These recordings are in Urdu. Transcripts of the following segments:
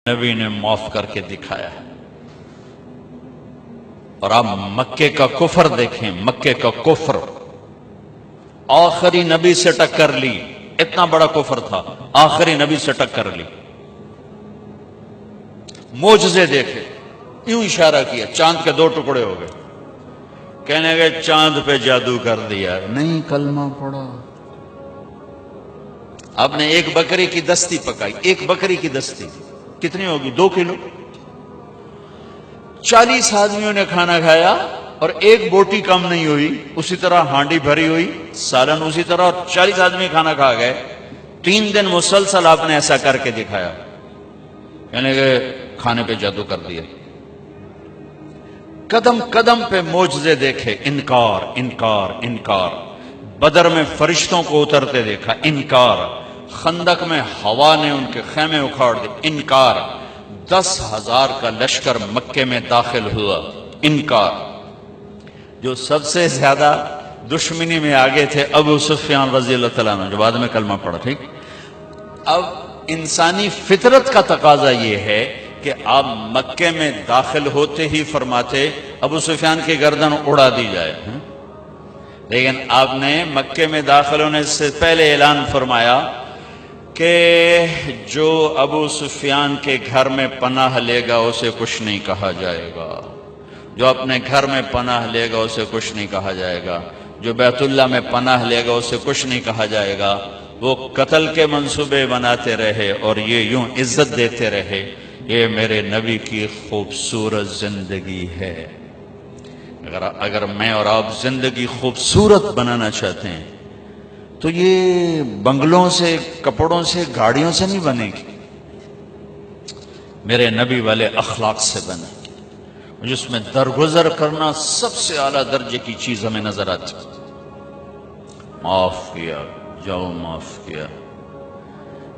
نبی نے معاف کر کے دکھایا ہے۔ اور آپ مکے کا کفر دیکھیں، مکے کا کفر آخری نبی سے ٹکر لی، اتنا بڑا کفر تھا، آخری نبی سے ٹکر لی۔ معجزے دیکھے، یوں اشارہ کیا، چاند کے 2 ٹکڑے ہو گئے۔ کہنے گئے چاند پہ جادو کر دیا، نہیں کلمہ پڑھا۔ آپ نے ایک بکری کی دستی پکائی، ایک بکری کی دستی کتنی ہوگی؟ 2 کلو۔ 40 آدمیوں نے کھانا کھایا اور ایک بوٹی کم نہیں ہوئی، اسی طرح ہانڈی بھری ہوئی، سالن اسی طرح، اور 40 آدمی کھانا کھا گئے۔ 3 دن مسلسل آپ نے ایسا کر کے دکھایا، یعنی کہ کھانے پہ جادو کر دیا۔ قدم قدم پہ معجزے دیکھے، انکار انکار انکار۔ بدر میں فرشتوں کو اترتے دیکھا، انکار۔ خندق میں ہوا نے ان کے خیمے اکھاڑ دیے، انکار۔ 10,000 کا لشکر مکے میں داخل ہوا، انکار۔ جو سب سے زیادہ دشمنی میں آگے تھے ابو سفیان رضی اللہ تعالیٰ عنہ، جو بعد میں کلمہ پڑھا، ٹھیک۔ اب انسانی فطرت کا تقاضا یہ ہے کہ آپ مکے میں داخل ہوتے ہی فرماتے ابو سفیان کی گردن اڑا دی جائے، لیکن آپ نے مکے میں داخل ہونے سے پہلے اعلان فرمایا کہ جو ابو سفیان کے گھر میں پناہ لے گا اسے کچھ نہیں کہا جائے گا، جو اپنے گھر میں پناہ لے گا اسے کچھ نہیں کہا جائے گا، جو بیت اللہ میں پناہ لے گا اسے کچھ نہیں کہا جائے گا۔ وہ قتل کے منصوبے بناتے رہے اور یہ یوں عزت دیتے رہے، یہ میرے نبی کی خوبصورت زندگی ہے۔ اگر میں اور آپ زندگی خوبصورت بنانا چاہتے ہیں تو یہ بنگلوں سے، کپڑوں سے، گاڑیوں سے نہیں بنے گی، میرے نبی والے اخلاق سے بنے گی، جس میں درگزر کرنا سب سے اعلیٰ درجے کی چیز ہمیں نظر آتی۔ معاف کیا، جاؤ معاف کیا۔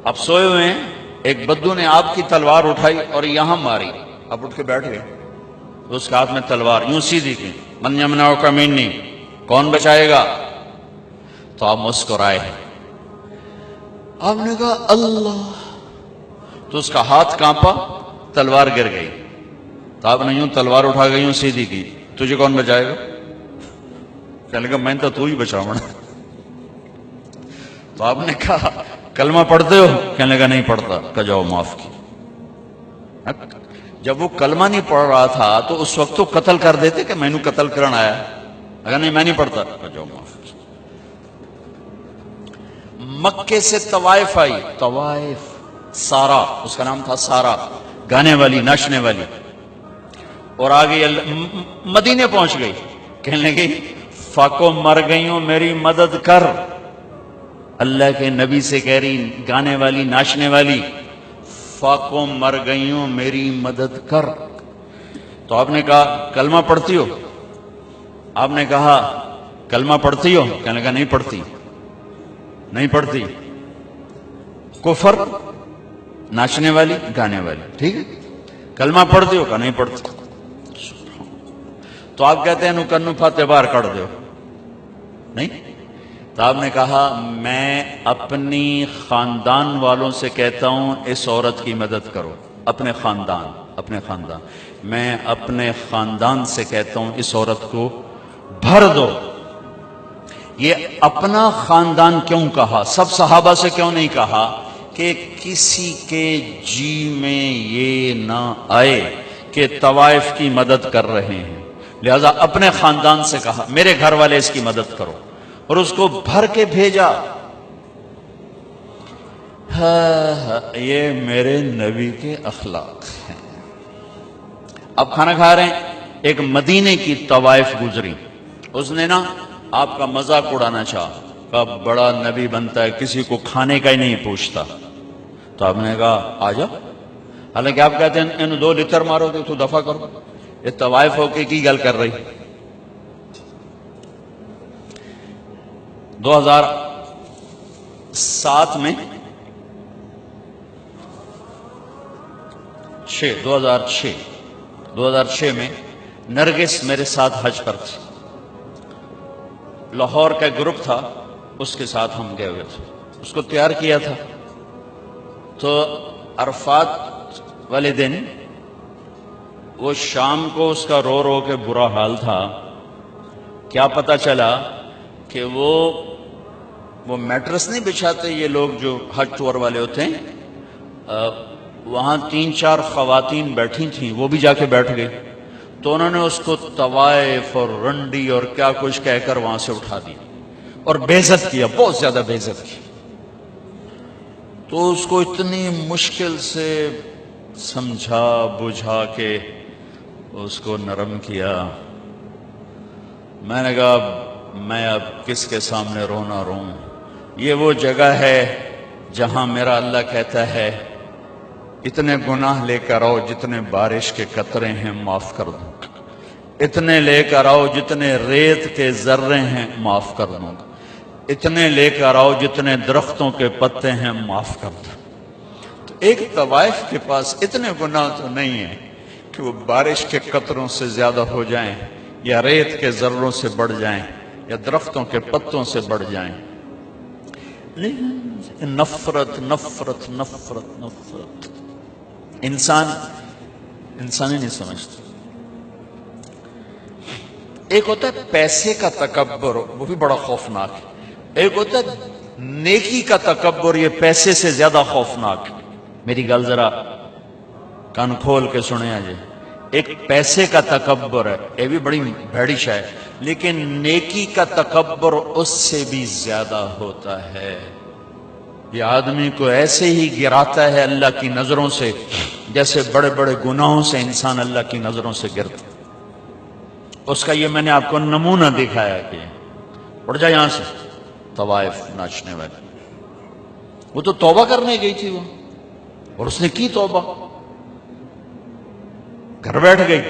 اب سوئے ہوئے ہیں، ایک بدو نے آپ کی تلوار اٹھائی اور یہاں ماری، آپ اٹھ کے بیٹھ گئے، اس کے ہاتھ میں تلوار یوں سیدھی کی، من یمنعک منی، کون بچائے گا؟ تو آپ مسکرائے، آپ نے کہا اللہ، تو اس کا ہاتھ کانپا، تلوار گر گئی، تو آپ نے یوں تلوار اٹھا گئی، یوں سیدھی کی، تجھے کون بچائے گا؟ کہنے لگا میں تو ہی بچاؤں۔ تو آپ نے کہا کلمہ پڑھتے ہو؟ کہنے لگا نہیں پڑھتا۔ کہا جاؤ معاف کی۔ جب وہ کلمہ نہیں پڑھ رہا تھا تو اس وقت تو قتل کر دیتے کہ میں نے قتل کرنا آیا، اگر نہیں میں نہیں پڑھتا۔ کہا جاؤ معاف کی۔ مکے سے طوائف آئی، طوائف، سارا، اس کا نام تھا سارا، گانے والی، ناچنے والی، اور آگے مدینے پہنچ گئی، کہنے لگی فاکو مر گئی ہوں میری مدد کر۔ اللہ کے نبی سے کہہ رہی، گانے والی، ناچنے والی، فاکو مر گئی ہوں میری مدد کر۔ تو آپ نے کہا کلمہ پڑھتی ہو؟ آپ نے کہا کلمہ پڑھتی ہو؟ کہنے لگا نہیں پڑھتی، نہیں پڑھتی۔ کفر، ناچنے والی، گانے والی، ٹھیک ہے، کلمہ پڑھتی ہو؟ کہا نہیں پڑھتی۔ تو آپ کہتے ہیں نو فاتح بار کر دو، نہیں؟ تو آپ نے کہا میں اپنی خاندان والوں سے کہتا ہوں اس عورت کی مدد کرو، اپنے خاندان، میں اپنے خاندان سے کہتا ہوں اس عورت کو بھر دو۔ یہ اپنا خاندان کیوں کہا؟ سب صحابہ سے کیوں نہیں کہا کہ کسی کے جی میں یہ نہ آئے کہ طوائف کی مدد کر رہے ہیں، لہذا اپنے خاندان سے کہا میرے گھر والے اس کی مدد کرو، اور اس کو بھر کے بھیجا۔ یہ میرے نبی کے اخلاق ہیں۔ اب کھانا کھا رہے ہیں، ایک مدینے کی طوائف گزری، اس نے نا آپ کا مذاق اڑانا چاہا، کہا بڑا نبی بنتا ہے کسی کو کھانے کا ہی نہیں پوچھتا۔ تو آپ نے کہا آ جا، حالانکہ آپ کہتے ہیں ان 2 لتر مارو گے تو دفع کرو، یہ طوائف ہو کے کی گل کر رہی۔ 2007 میں 2006 میں نرگس میرے ساتھ حج پر تھی، لاہور کا گروپ تھا، اس کے ساتھ ہم گئے ہوئے تھے، اس کو تیار کیا تھا۔ تو عرفات والے دن وہ شام کو اس کا رو رو کے برا حال تھا. کیا پتہ چلا کہ وہ میٹرس نہیں بچھاتے یہ لوگ جو حج ٹور والے ہوتے ہیں, وہاں 3-4 خواتین بیٹھی تھیں, وہ بھی جا کے بیٹھ گئی. تو انہوں نے اس کو طوائف اور رنڈی اور کیا کچھ کہہ کر وہاں سے اٹھا دیا اور بے عزت کیا, بہت زیادہ بے عزت کی. تو اس کو اتنی مشکل سے سمجھا بجھا کے اس کو نرم کیا. میں نے کہا میں اب کس کے سامنے رونا روں, یہ وہ جگہ ہے جہاں میرا اللہ کہتا ہے اتنے گناہ لے کر آؤ جتنے بارش کے قطرے ہیں معاف کر دوں گا, اتنے لے کر آؤ جتنے ریت کے ذرے ہیں معاف کر دوں گا, اتنے لے کر آؤ جتنے درختوں کے پتے ہیں معاف کر دوں. تو ایک طوائف کے پاس اتنے گناہ تو نہیں ہیں کہ وہ بارش کے قطروں سے زیادہ ہو جائیں یا ریت کے ذروں سے بڑھ جائیں یا درختوں کے پتوں سے بڑھ جائیں. لیکن نفرت نفرت نفرت نفرت انسان ہی نہیں سمجھتا. ایک ہوتا ہے پیسے کا تکبر, وہ بھی بڑا خوفناک ہے. ایک ہوتا ہے نیکی کا تکبر, یہ پیسے سے زیادہ خوفناک ہے. میری گل ذرا کان کھول کے سنیں آجے. ایک پیسے کا تکبر ہے, یہ بھی بڑی بھیڑی شے ہے, لیکن نیکی کا تکبر اس سے بھی زیادہ ہوتا ہے. یہ آدمی کو ایسے ہی گراتا ہے اللہ کی نظروں سے جیسے بڑے بڑے گناہوں سے انسان اللہ کی نظروں سے گرتا. اس کا یہ میں نے آپ کو نمونہ دکھایا کہ اٹھ جا یہاں سے. طوائف ناچنے والی, وہ تو توبہ کرنے گئی تھی وہ, اور اس نے کی توبہ, گھر بیٹھ گئی.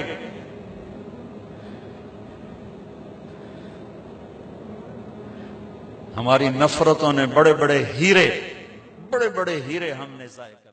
ہماری نفرتوں نے بڑے بڑے ہیرے ہم نے ضائع کر